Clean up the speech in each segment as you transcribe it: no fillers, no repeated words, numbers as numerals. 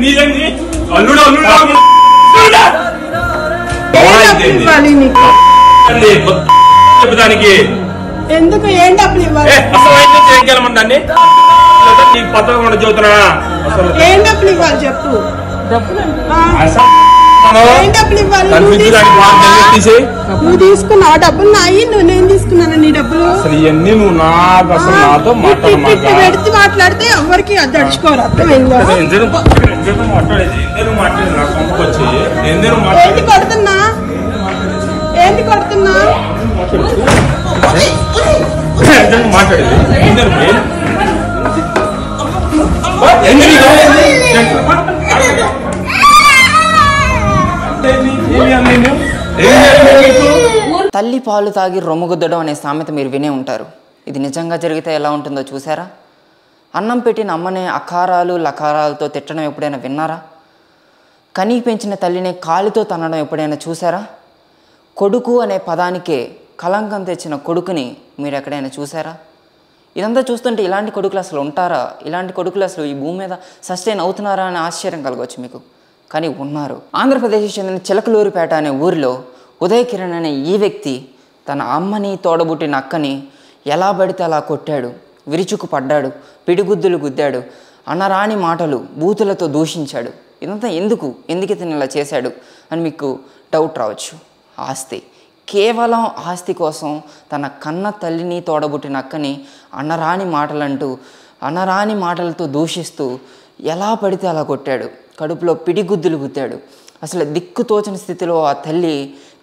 నీదేంది అల్లుడు చెప్పడానికి ఎందుకు ఏం డబ్బులు ఇవ్వాలి దాన్ని నీకు పద్ధతి చదువుతున్నా ఏం డబ్బులు ఇవ్వాలి చెప్పు నువ్వు తీసుకున్నావు డబ్బులు నాయి నేను తీసుకున్నాను నీ డబ్బులు అసలు ఇవన్నీ నువ్వు నాకు అసలు నాతో పెడితే మాట్లాడితే ఎవరికి దడుచుకోరు అర్థమైందా ఏంటి కొడుతున్నా ఏంటి కొడుతున్నా మాట్లాడేది తల్లి పాలు తాగి రొమ్ముగుద్దడం అనే సామెత మీరు వినే ఉంటారు. ఇది నిజంగా జరిగితే ఎలా ఉంటుందో చూసారా? అన్నం పెట్టిన అమ్మనే అకారాలు లకారాలతో తిట్టడం ఎప్పుడైనా విన్నారా? కనీ పెంచిన తల్లిని కాలితో తన్నడం ఎప్పుడైనా చూసారా? కొడుకు అనే పదానికే కలంకం తెచ్చిన కొడుకుని మీరు ఎక్కడైనా చూసారా? ఇదంతా చూస్తుంటే ఇలాంటి కొడుకులు అసలు ఉంటారా? ఇలాంటి కొడుకులు అసలు ఈ భూమి మీద సస్టైన్ అవుతున్నారా అని ఆశ్చర్యం కలగవచ్చు మీకు. కానీ ఉన్నారు. ఆంధ్రప్రదేశ్కి చెందిన చిలకలూరిపేట అనే ఊరిలో ఉదయ్ కిరణ్ అనే ఈ వ్యక్తి తన అమ్మని తోడబుట్టిన అక్కని ఎలా పడితే అలా కొట్టాడు, విరుచుకు పడ్డాడు, పిడిగుద్దులు గుద్దాడు, అనరాని మాటలు బూతులతో దూషించాడు. ఇదంతా ఎందుకు ఇతను ఇలా చేశాడు అని మీకు డౌట్ రావచ్చు. ఆస్తి, కేవలం ఆస్తి కోసం తన కన్న తల్లిని తోడబుట్టిన అక్కని అనరాని మాటలంటూ అనరాని మాటలతో దూషిస్తూ ఎలా పడితే అలా కొట్టాడు, కడుపులో పిడిగుద్దులు గుద్దాడు. అసలు దిక్కు తోచని స్థితిలో ఆ తల్లి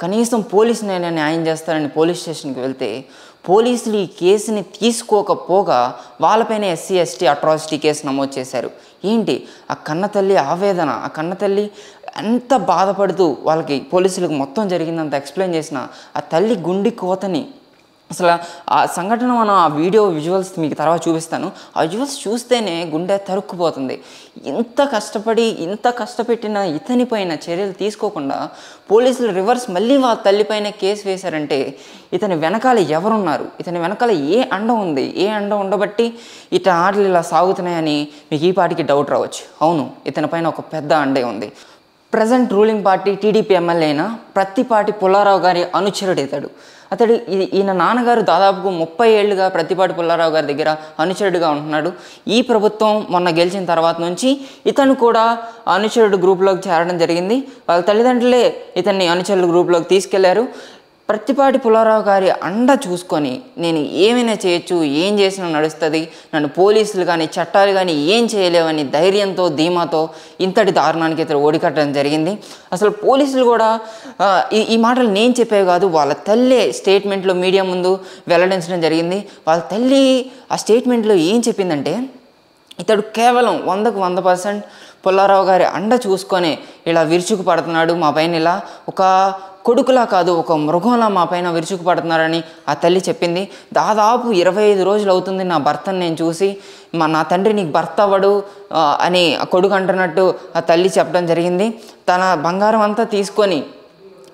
కనీసం పోలీసునైనా న్యాయం చేస్తారని పోలీస్ స్టేషన్కి వెళ్తే పోలీసులు ఈ కేసుని తీసుకోకపోగా వాళ్ళపైన ఎస్సీ ఎస్టీ అట్రాసిటీ కేసు నమోదు చేశారు. ఏంటి ఆ కన్న తల్లి ఆవేదన, ఆ కన్న తల్లి ఎంత బాధపడుతూ వాళ్ళకి పోలీసులకు మొత్తం జరిగిందంత ఎక్స్ప్లెయిన్ చేసిన ఆ తల్లి గుండె కోతని అసలు ఆ సంఘటన మనం ఆ వీడియో విజువల్స్ మీకు తర్వాత చూపిస్తాను. ఆ విజువల్స్ చూస్తేనే గుండె తరుక్కుపోతుంది. ఇంత కష్టపెట్టిన ఇతని పైన చర్యలు తీసుకోకుండా పోలీసులు రివర్స్ మళ్ళీ వాళ్ళ తల్లిపైన కేసు వేశారంటే ఇతని వెనకాల ఎవరున్నారు, ఇతని వెనకాల ఏ అండ ఉంది, ఏ అండ ఉండబట్టి ఇతని ఆటలు ఇలా సాగుతున్నాయని మీకు ఈ పాటికి డౌట్ రావచ్చు. అవును, ఇతని పైన ఒక పెద్ద అండే ఉంది. Present ruling party TDP MLA అయిన ప్రత్తిపాటి పుల్లారావు గారి అనుచరుడు అతడు. ఈయన నాన్నగారు దాదాపుగా 30 ఏళ్ళుగా ప్రత్తిపాటి పుల్లారావు గారి దగ్గర అనుచరుడుగా ఉంటున్నాడు. ఈ ప్రభుత్వం మొన్న గెలిచిన తర్వాత నుంచి ఇతను కూడా అనుచరుడు గ్రూప్లోకి చేరడం జరిగింది. వాళ్ళ తల్లిదండ్రులే ఇతన్ని అనుచరుల గ్రూప్లోకి తీసుకెళ్లారు. ప్రత్తిపాటి పుల్లారావు గారి అండ చూసుకొని నేను ఏమైనా చేయొచ్చు, ఏం చేసినా నడుస్తుంది, నన్ను పోలీసులు కానీ చట్టాలు కానీ ఏం చేయలేవని ధైర్యంతో ధీమాతో ఇంతటి దారుణానికి ఇతను ఓడికట్టడం జరిగింది. అసలు పోలీసులు కూడా ఈ మాటలు నేను చెప్పేవి కాదు, వాళ్ళ తల్లి స్టేట్మెంట్లో మీడియా ముందు వెల్లడించడం జరిగింది. వాళ్ళ తల్లి ఆ స్టేట్మెంట్లో ఏం చెప్పిందంటే ఇతడు కేవలం 100కు 100% పుల్లారావు గారి అండ చూసుకొని ఇలా విరుచుకు పడుతున్నాడు, మా పైన ఇలా ఒక కొడుకులా కాదు ఒక మృగంలా మా పైన విరుచుకు పడుతున్నారని ఆ తల్లి చెప్పింది. దాదాపు 25 రోజులు అవుతుంది నా భర్తను నేను చూసి, నా తండ్రి నీకు భర్త అవ్వడు అని ఆ కొడుకు అంటున్నట్టు ఆ తల్లి చెప్పడం జరిగింది. తన బంగారం అంతా తీసుకొని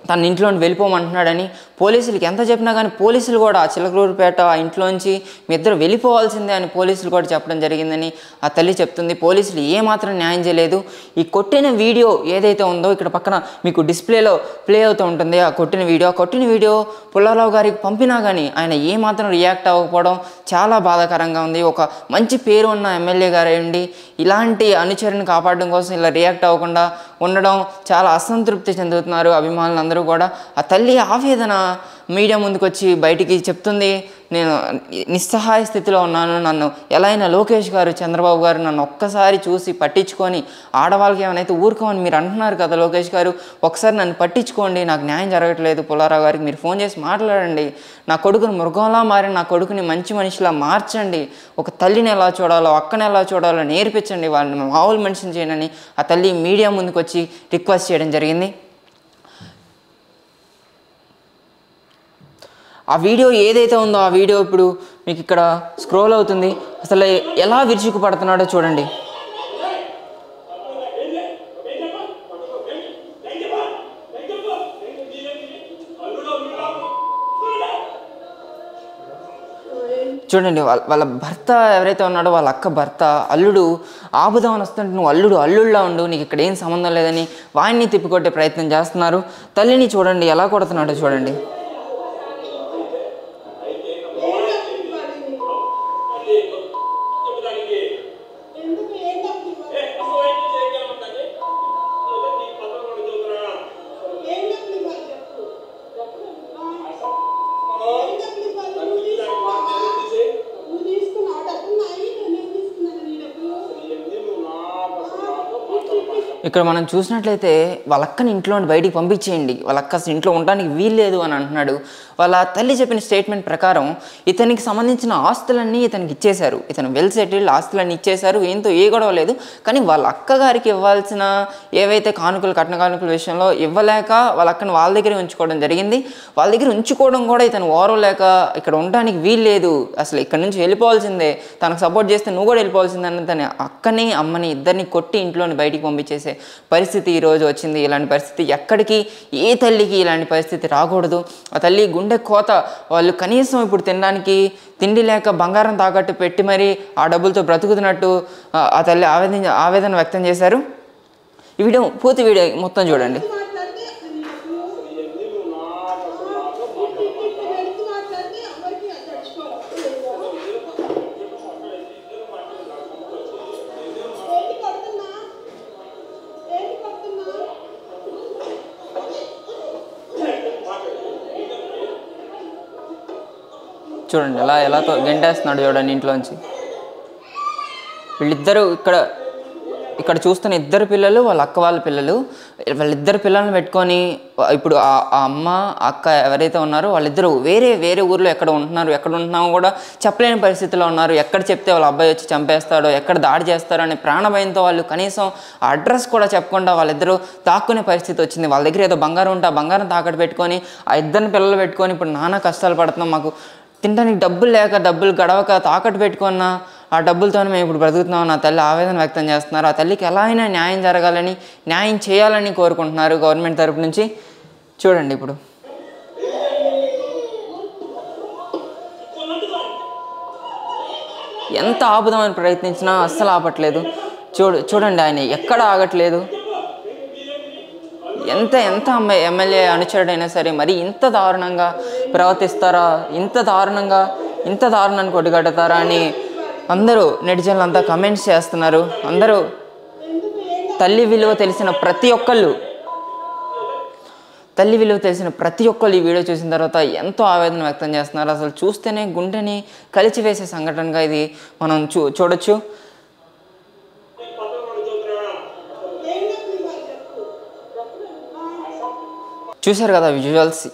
తన ఇంట్లోని వెళ్ళిపోమంటున్నాడని పోలీసులకి ఎంత చెప్పినా కానీ పోలీసులు కూడా ఆ చిలకలూరుపేట ఆ ఇంట్లోంచి మీ ఇద్దరు వెళ్ళిపోవాల్సిందే అని పోలీసులు కూడా చెప్పడం జరిగిందని ఆ తల్లి చెప్తుంది. పోలీసులు ఏమాత్రం న్యాయం చేయలేదు. ఈ కొట్టిన వీడియో ఏదైతే ఉందో ఇక్కడ పక్కన మీకు డిస్ప్లేలో ప్లే అవుతూ ఉంటుంది. ఆ కొట్టిన వీడియో పుల్లారావు గారికి పంపినా కానీ ఆయన ఏమాత్రం రియాక్ట్ అవ్వకపోవడం చాలా బాధాకరంగా ఉంది. ఒక మంచి పేరు ఉన్న ఎమ్మెల్యే గారు అయ్యండి ఇలాంటి అనుచరుని కాపాడడం కోసం ఇలా రియాక్ట్ అవ్వకుండా ఉండడం చాలా అసంతృప్తి చెందుతున్నారు అభిమానులు అందరూ కూడా. ఆ తల్లి ఆవేదన మీడియా ముందుకు వచ్చి బయటికి చెప్తుంది, నేను నిస్సహాయ స్థితిలో ఉన్నాను, నన్ను ఎలా అయినా లోకేష్ గారు చంద్రబాబు గారు నన్ను ఒక్కసారి చూసి పట్టించుకొని ఆడవాళ్ళకి ఏమైనా ఊరుకోమని మీరు అంటున్నారు కదా లోకేష్ గారు, ఒకసారి నన్ను పట్టించుకోండి, నాకు న్యాయం జరగట్లేదు పుల్లారావు గారికి మీరు ఫోన్ చేసి మాట్లాడండి, నా కొడుకుని మృగంలా మారి నా కొడుకుని మంచి మనిషిలా మార్చండి, ఒక తల్లిని ఎలా చూడాలో అక్కని ఎలా చూడాలో నేర్పించండి, వాళ్ళని మామూలు మనిషిని చేయనని ఆ తల్లి మీడియా ముందుకు వచ్చి రిక్వెస్ట్ చేయడం జరిగింది. ఆ వీడియో ఏదైతే ఉందో ఆ వీడియో ఇప్పుడు మీకు ఇక్కడ స్క్రోల్ అవుతుంది. అసలు ఎలా విరుచుకు పడుతున్నాడో చూడండి. చూడండి, వాళ్ళ భర్త ఎవరైతే ఉన్నాడో వాళ్ళ అక్క భర్త అల్లుడు ఆపుదామని వస్తుంటే నువ్వు అల్లుళ్ళ ఉండు, నీకు ఇక్కడ ఏం సంబంధం లేదని వాడిని తిప్పికొట్టే ప్రయత్నం చేస్తున్నారు. తల్లిని చూడండి ఎలా కొడుతున్నాడో చూడండి. ఇక్కడ మనం చూసినట్లయితే వాళ్ళ అక్కని ఇంట్లో బయటికి పంపించేయండి, వాళ్ళ అక్క అసలు ఇంట్లో ఉండడానికి వీల్లేదు అని అంటున్నాడు. వాళ్ళ తల్లి చెప్పిన స్టేట్మెంట్ ప్రకారం ఇతనికి సంబంధించిన ఆస్తులన్నీ ఇతనికి ఇచ్చేశారు, ఇతను వెల్ సెటిల్డ్, ఆస్తులన్నీ ఇచ్చేశారు, ఏంతో ఏ గొడవ లేదు. కానీ వాళ్ళ అక్కగారికి ఇవ్వాల్సిన ఏవైతే కట్న కానుకల విషయంలో ఇవ్వలేక వాళ్ళ అక్కని వాళ్ళ దగ్గరే ఉంచుకోవడం జరిగింది. వాళ్ళ దగ్గర ఉంచుకోవడం కూడా ఇతను ఓరవలేక ఇక్కడ ఉండడానికి వీల్లేదు, అసలు ఇక్కడ నుంచి వెళ్ళిపోవాల్సిందే, తనకు సపోర్ట్ చేస్తే నువ్వు కూడా వెళ్ళిపోవాల్సిందే అని తన అక్కని అమ్మని ఇద్దరిని కొట్టి ఇంట్లోని బయటికి పంపించేసే పరిస్థితి ఈరోజు వచ్చింది. ఇలాంటి పరిస్థితి ఎక్కడికి, ఏ తల్లికి ఇలాంటి పరిస్థితి రాకూడదు. ఆ తల్లి గుండె కోత, వాళ్ళు కనీసం ఇప్పుడు తినడానికి తిండి లేక బంగారం తాకట్టు పెట్టి మరి ఆ డబ్బులతో బ్రతుకుతున్నట్టు ఆ తల్లి ఆవేదన వ్యక్తం చేశారు. ఈ వీడియో పూర్తి వీడియో మొత్తం చూడండి. చూడండి ఎలా గెంటేస్తున్నాడు చూడండి ఇంట్లోంచి. వీళ్ళిద్దరూ ఇక్కడ చూస్తున్న ఇద్దరు పిల్లలు వాళ్ళ అక్క వాళ్ళ పిల్లలు, వాళ్ళిద్దరు పిల్లల్ని పెట్టుకొని ఇప్పుడు ఆ అమ్మ అక్క ఎవరైతే ఉన్నారో వాళ్ళిద్దరూ వేరే ఊర్లో ఎక్కడ ఉంటున్నామో కూడా చెప్పలేని పరిస్థితిలో ఉన్నారు. ఎక్కడ చెప్తే వాళ్ళ అబ్బాయి వచ్చి చంపేస్తాడో, ఎక్కడ దాడి చేస్తాడో అనే ప్రాణభయంతో వాళ్ళు కనీసం ఆ అడ్రస్ కూడా చెప్పకుండా వాళ్ళిద్దరూ దాక్కునే పరిస్థితి వచ్చింది. వాళ్ళ దగ్గర ఏదో బంగారం ఉంటే ఆ బంగారం తాకట్టు పెట్టుకొని ఆ ఇద్దరిని పిల్లలు పెట్టుకొని ఇప్పుడు నానా కష్టాలు పడుతున్నాం, మాకు తినడానికి డబ్బులు లేక డబ్బులు గడవక తాకట్టు పెట్టుకున్న ఆ డబ్బులతోనే మేము ఇప్పుడు బ్రతుకుతున్నాం నా తల్లి ఆవేదన వ్యక్తం చేస్తున్నారు. ఆ తల్లికి ఎలా అయినా న్యాయం జరగాలని, న్యాయం చేయాలని కోరుకుంటున్నారు గవర్నమెంట్ తరపు నుంచి. చూడండి ఇప్పుడు ఎంత ఆపుదామని ప్రయత్నించినా అస్సలు ఆపట్లేదు. చూడండి ఆయన ఎక్కడ ఆగట్లేదు. ఎంత ఎమ్మెల్యే అనుచరుడైనా సరే మరి ఇంత దారుణంగా ప్రవర్తిస్తారా, ఇంత దారుణాన్ని కొట్టుగడతారా అని అందరూ నెటిజన్లు అంతా కమెంట్స్ చేస్తున్నారు. అందరూ తల్లి విలువ తెలిసిన ప్రతి ఒక్కళ్ళు ఈ వీడియో చూసిన తర్వాత ఎంతో ఆవేదన వ్యక్తం చేస్తున్నారు. అసలు చూస్తేనే గుండెని కలిచివేసే సంఘటనగా ఇది మనం చూడొచ్చు. చూశారు కదా విజువల్స్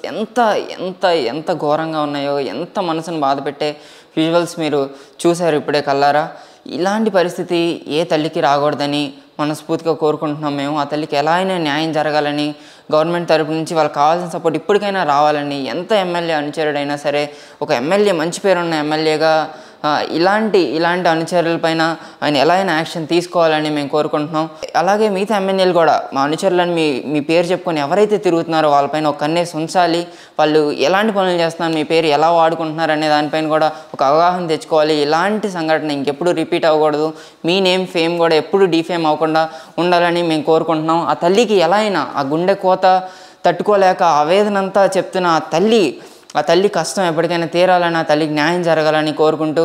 ఎంత ఘోరంగా ఉన్నాయో, ఎంత మనసును బాధపెట్టే విజువల్స్ మీరు చూశారు ఇప్పుడే కల్లారా. ఇలాంటి పరిస్థితి ఏ తల్లికి రాకూడదని మనస్ఫూర్తిగా కోరుకుంటున్నాం మేము. ఆ తల్లికి ఎలా అయినా న్యాయం జరగాలని గవర్నమెంట్ తరపు నుంచి వాళ్ళకి కావాల్సిన సపోర్ట్ ఇప్పటికైనా రావాలని, ఎంత ఎమ్మెల్యే అనుచరుడైనా సరే ఒక ఎమ్మెల్యే మంచి పేరున్న ఎమ్మెల్యేగా ఇలాంటి అనుచరులపైన ఆయన ఎలా అయినా యాక్షన్ తీసుకోవాలని మేము కోరుకుంటున్నాం. అలాగే మిగతా ఎమ్మెల్యేలు కూడా మా అనుచరులను మీ పేరు చెప్పుకొని ఎవరైతే తిరుగుతున్నారో వాళ్ళపైన ఒక కన్నేసి ఉంచాలి. వాళ్ళు ఎలాంటి పనులు చేస్తున్నారు, మీ పేరు ఎలా వాడుకుంటున్నారు అనే దానిపైన కూడా ఒక అవగాహన తెచ్చుకోవాలి. ఇలాంటి సంఘటన ఇంకెప్పుడు రిపీట్ అవ్వకూడదు. మీ నేమ్ ఫేమ్ కూడా ఎప్పుడు డిఫేమ్ అవ్వకుండా ఉండాలని మేము కోరుకుంటున్నాం. ఆ తల్లికి ఎలా అయినా ఆ గుండె కోత తట్టుకోలేక ఆవేదనంతా చెప్తున్న ఆ తల్లి కష్టం ఎప్పటికైనా తీరాలని, ఆ తల్లికి న్యాయం జరగాలని కోరుకుంటూ